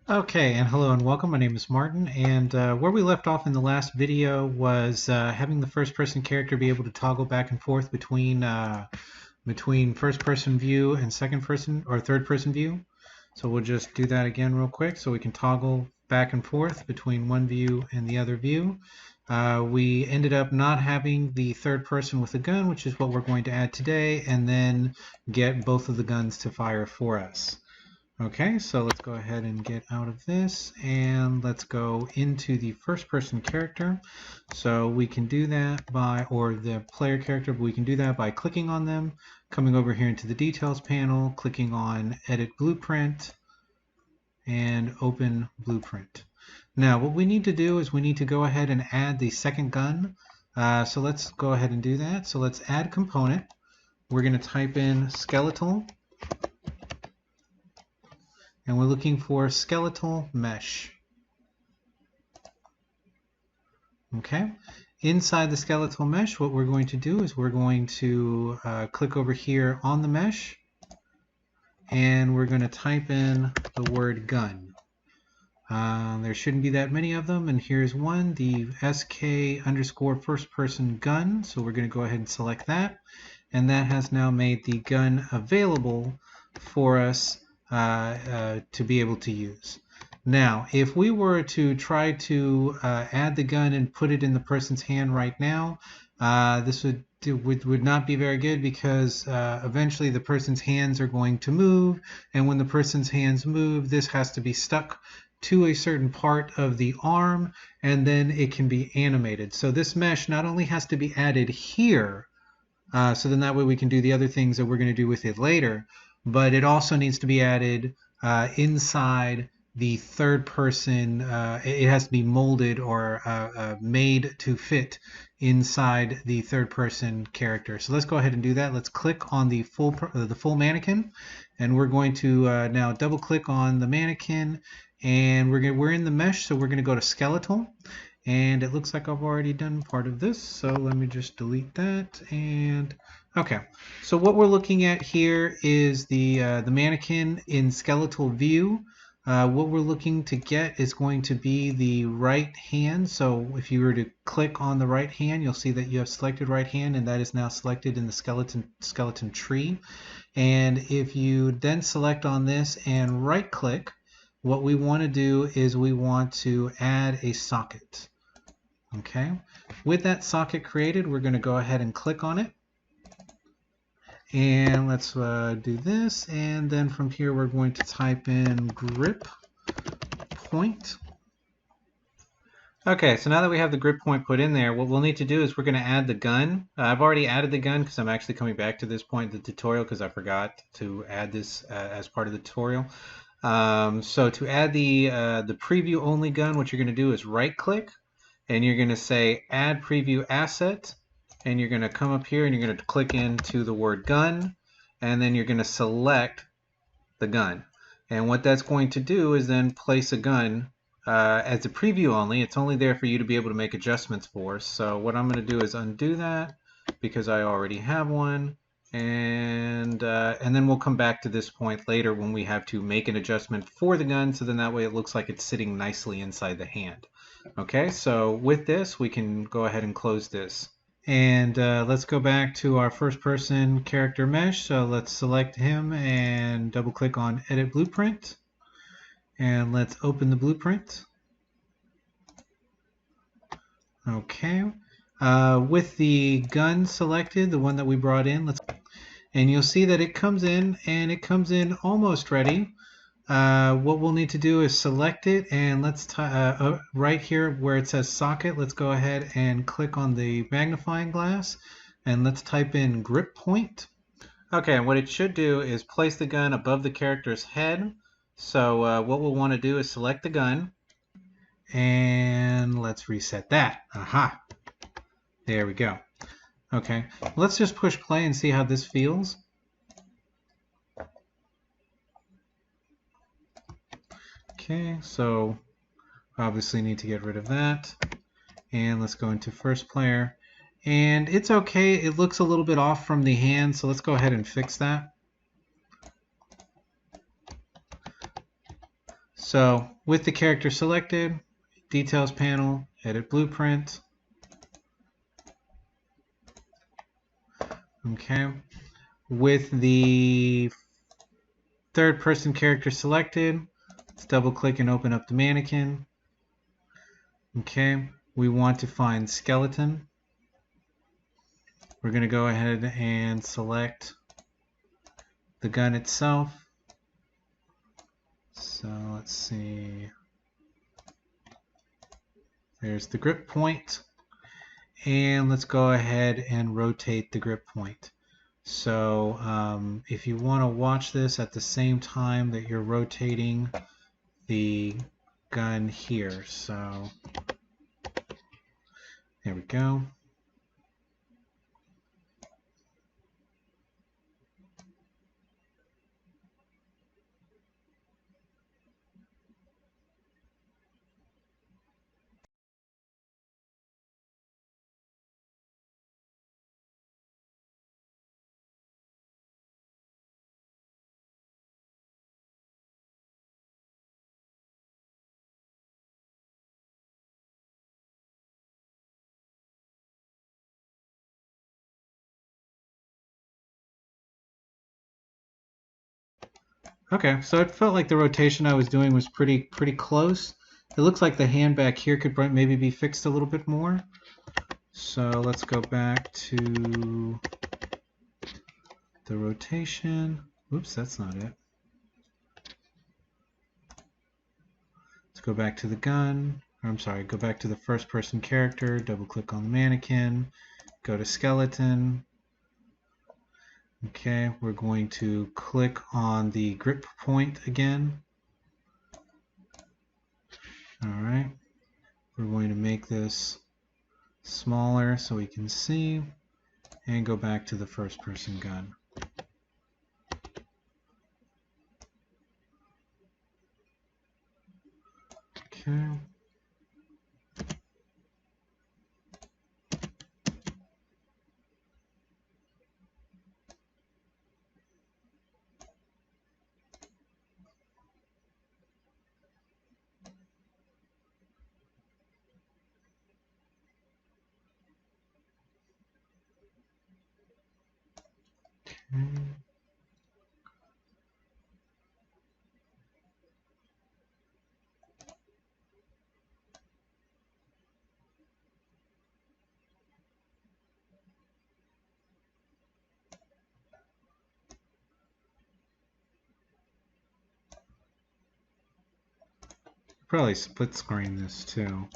Okay, and hello and welcome. My name is Martin, and where we left off in the last video was having the first-person character be able to toggle back and forth between first-person view and second-person or third-person view. So we'll just do that again real quick, so we can toggle back and forth between one view and the other view. We ended up not having the third person with a gun, which is what we're going to add today, and then get both of the guns to fire for us. Okay, so let's go ahead and get out of this and let's go into the first person character. So we can do that by, or the player character, but we can do that by clicking on them, coming over here into the details panel, clicking on edit blueprint and open blueprint. Now what we need to do is we need to go ahead and add the second gun. So let's go ahead and do that. So let's add component. We're going to type in skeletal. And we're looking for skeletal mesh. Okay. Inside the skeletal mesh, what we're going to do is we're going to click over here on the mesh, and we're going to type in the word gun. There shouldn't be that many of them, and here's one, the sk_ first person gun. So we're going to go ahead and select that, and that has now made the gun available for us to be able to use. Now, if we were to try to add the gun and put it in the person's hand right now, this would not be very good, because eventually the person's hands are going to move, and when the person's hands move, this has to be stuck to a certain part of the arm, and then it can be animated. So this mesh not only has to be added here, so then that way we can do the other things that we're going to do with it later, but it also needs to be added inside the third person. It has to be molded or made to fit inside the third person character. So let's go ahead and do that. Let's click on the full mannequin, and we're going to now double click on the mannequin, and we're in the mesh, so we're going to go to skeletal. And it looks like I've already done part of this, so let me just delete that. And okay, so what we're looking at here is the mannequin in skeletal view. What we're looking to get is going to be the right hand. So if you were to click on the right hand, you'll see that you have selected right hand, and that is now selected in the skeleton tree. And if you then select on this and right click, what we want to do is we want to add a socket. Okay, with that socket created, we're going to go ahead and click on it. And let's do this, and then from here we're going to type in grip point. Okay, so now that we have the grip point put in there, what we'll need to do is we're going to add the gun. I've already added the gun because I'm actually coming back to this point in the tutorial because I forgot to add this as part of the tutorial. So to add the preview only gun, what you're going to do is right click, and you're going to say add preview asset, and you're going to come up here and you're going to click into the word gun, and then you're going to select the gun. And what that's going to do is then place a gun as a preview only. It's only there for you to be able to make adjustments for. So what I'm going to do is undo that because I already have one, and then we'll come back to this point later when we have to make an adjustment for the gun, so then that way it looks like it's sitting nicely inside the hand. Okay, so with this we can go ahead and close this, and let's go back to our first person character mesh. So let's select him and double click on edit blueprint, and let's open the blueprint. Okay, with the gun selected, the one that we brought in, and you'll see that it comes in, and it comes in almost ready. What we'll need to do is select it, and let's right here where it says socket, let's go ahead and click on the magnifying glass, and let's type in grip point. Okay, and what it should do is place the gun above the character's head. So what we'll want to do is select the gun, and let's reset that. Aha! There we go. Okay, let's just push play and see how this feels. Okay, so obviously need to get rid of that, and let's go into first player, and it's okay, it looks a little bit off from the hand, so let's go ahead and fix that. So with the character selected, details panel, edit blueprint. Okay. With the third person character selected, let's double click and open up the mannequin. Okay. We want to find skeleton. We're going to go ahead and select the gun itself. So let's see. There's the grip point. And let's go ahead and rotate the grip point. So if you want to watch this at the same time that you're rotating the gun here. So there we go. Okay, so it felt like the rotation I was doing was pretty close. It looks like the hand back here could maybe be fixed a little bit more. So let's go back to the rotation. Oops, that's not it. Let's go back to the gun. I'm sorry, go back to the first person character, double click on the mannequin, go to skeleton. Okay, we're going to click on the grip point again. Alright, we're going to make this smaller so we can see, and go back to the first person gun. Okay. Probably split screen this too.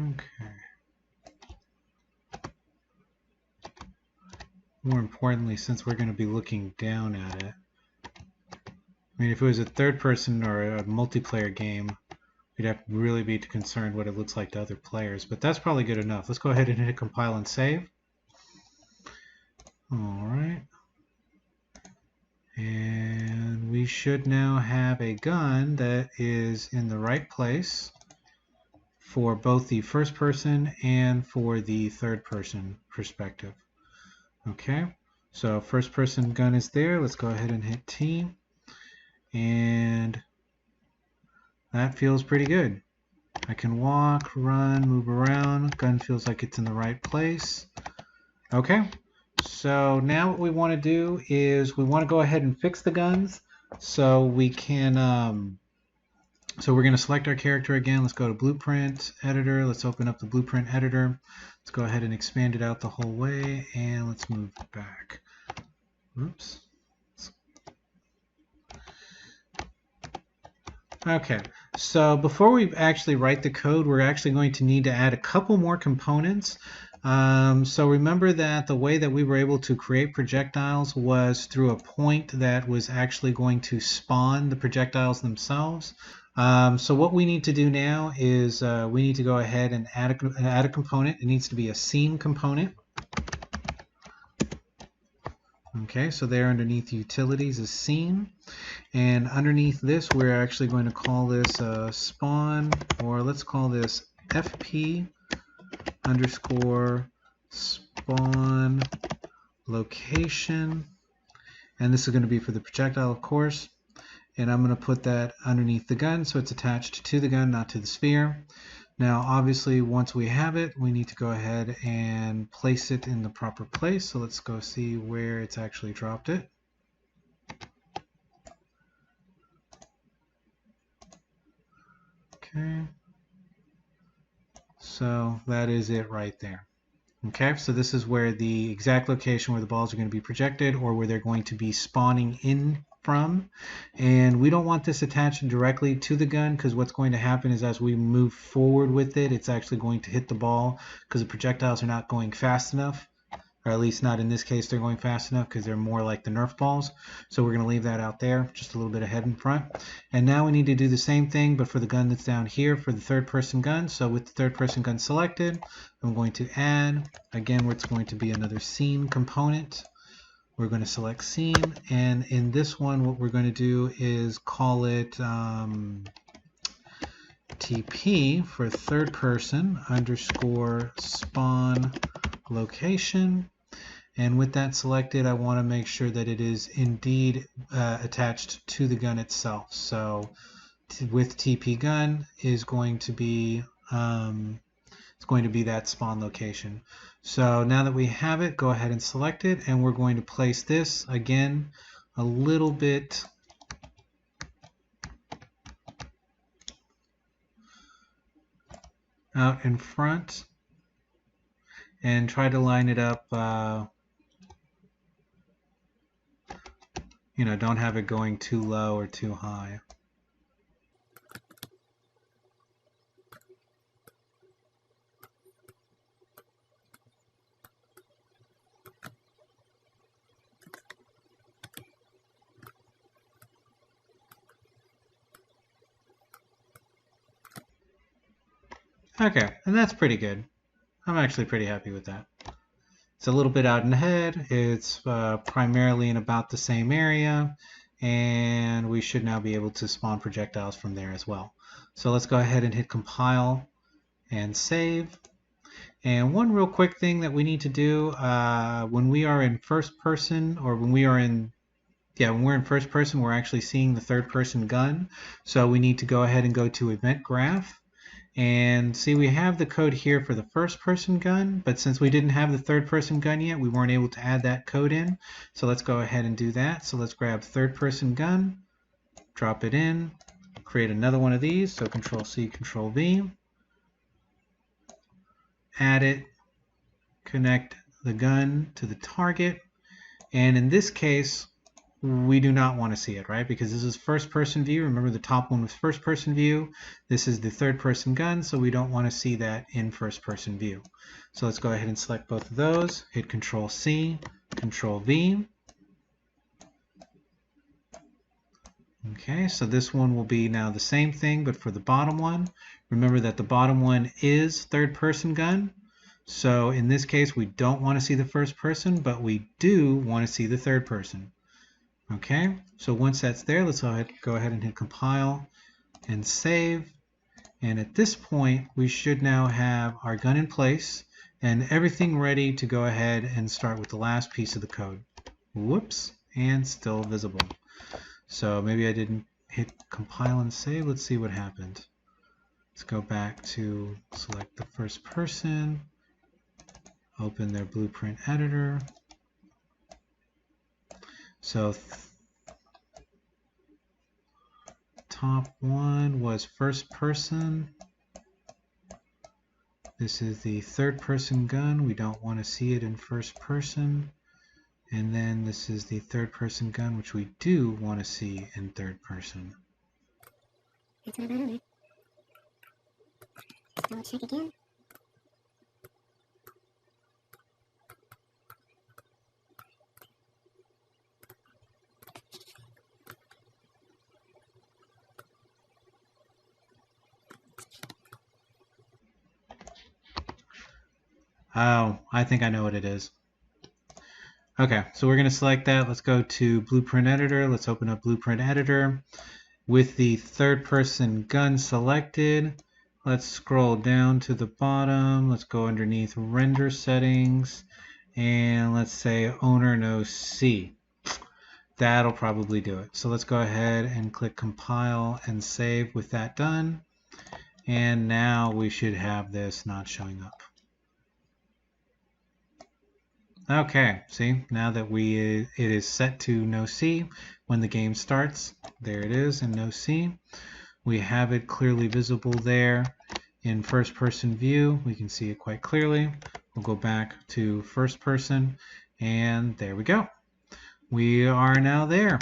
Okay. More importantly, since we're going to be looking down at it, I mean, if it was a third person or a multiplayer game, we'd have to really be concerned what it looks like to other players, but that's probably good enough. Let's go ahead and hit compile and save. Alright. And we should now have a gun that is in the right place for both the first person and for the third person perspective. Okay, so first person gun is there. Let's go ahead and hit T. And that feels pretty good. I can walk, run, move around. Gun feels like it's in the right place. Okay, so now what we want to do is we want to go ahead and fix the guns so we can so we're going to select our character again. Let's go to Blueprint Editor. Let's open up the Blueprint Editor. Let's go ahead and expand it out the whole way, and let's move back. Oops. Okay, so before we actually write the code, we're actually going to need to add a couple more components. So remember that the way that we were able to create projectiles was through a point that was actually going to spawn the projectiles themselves. So what we need to do now is we need to go ahead and add a component. It needs to be a scene component. Okay, so there underneath utilities is scene. And underneath this, we're actually going to call this spawn, or let's call this FP underscore spawn location. And this is going to be for the projectile, of course. And I'm going to put that underneath the gun so it's attached to the gun, not to the sphere. Now, obviously, once we have it, we need to go ahead and place it in the proper place. So let's go see where it's actually dropped it. Okay. So that is it right there. Okay, so this is where the exact location where the balls are going to be projected or where they're going to be spawning in from. And we don't want this attached directly to the gun because what's going to happen is as we move forward with it, it's actually going to hit the ball because the projectiles are not going fast enough. Or at least not in this case, they're going fast enough because they're more like the Nerf balls. So we're going to leave that out there, just a little bit ahead in front. And now we need to do the same thing, but for the gun that's down here for the third person gun. So with the third person gun selected, I'm going to add, again, where it's going to be another scene component. We're going to select scene. And in this one, what we're going to do is call it TP for third person underscore spawn location. And with that selected, I want to make sure that it is indeed attached to the gun itself. So with TP gun is going to be it's going to be that spawn location. So now that we have it, go ahead and select it, and we're going to place this again a little bit out in front and try to line it up. You know, don't have it going too low or too high. Okay, and that's pretty good. I'm actually pretty happy with that. It's a little bit out in the head. It's primarily in about the same area, and we should now be able to spawn projectiles from there as well. So let's go ahead and hit compile and save. And one real quick thing that we need to do when we are in first person, or when we're in first person, we're actually seeing the third person gun. So we need to go ahead and go to event graph. And see, we have the code here for the first person gun, but since we didn't have the third person gun yet, we weren't able to add that code in. So let's go ahead and do that. So let's grab third person gun, drop it in, create another one of these. So Control C, Control V, add it, connect the gun to the target. And in this case, we do not want to see it, right? Because this is first person view. Remember the top one was first person view. This is the third person gun, so we don't want to see that in first person view. So let's go ahead and select both of those, hit Control C, Control V. Okay, so this one will be now the same thing, but for the bottom one. Remember that the bottom one is third person gun. So in this case, we don't want to see the first person, but we do want to see the third person. Okay, so once that's there, let's go ahead and hit compile and save. And at this point, we should now have our gun in place and everything ready to go ahead and start with the last piece of the code. Whoops, and still visible. So maybe I didn't hit compile and save. Let's see what happened. Let's go back to select the first person, open their blueprint editor. So top one was first person. This is the third person gun. We don't want to see it in first person. And then this is the third person gun, which we do want to see in third person. It's not on it. I'll check again. Oh, I think I know what it is. Okay, so we're going to select that. Let's go to Blueprint Editor. Let's open up Blueprint Editor. With the third person gun selected, let's scroll down to the bottom. Let's go underneath Render Settings, and let's say Owner No C. That'll probably do it. So let's go ahead and click Compile and Save with that done. And now we should have this not showing up. Okay, see, now that it is set to no C when the game starts, there it is in no C. We have it clearly visible there in first person view. We can see it quite clearly. We'll go back to first person, and there we go. We are now there.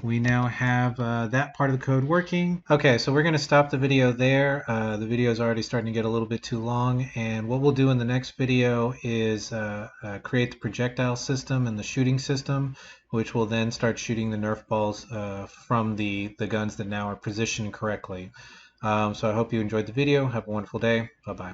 We now have that part of the code working. Okay, so we're going to stop the video there. The video is already starting to get a little bit too long, and what we'll do in the next video is create the projectile system and the shooting system, which will then start shooting the Nerf balls from the guns that now are positioned correctly. So I hope you enjoyed the video. Have a wonderful day. Bye-bye.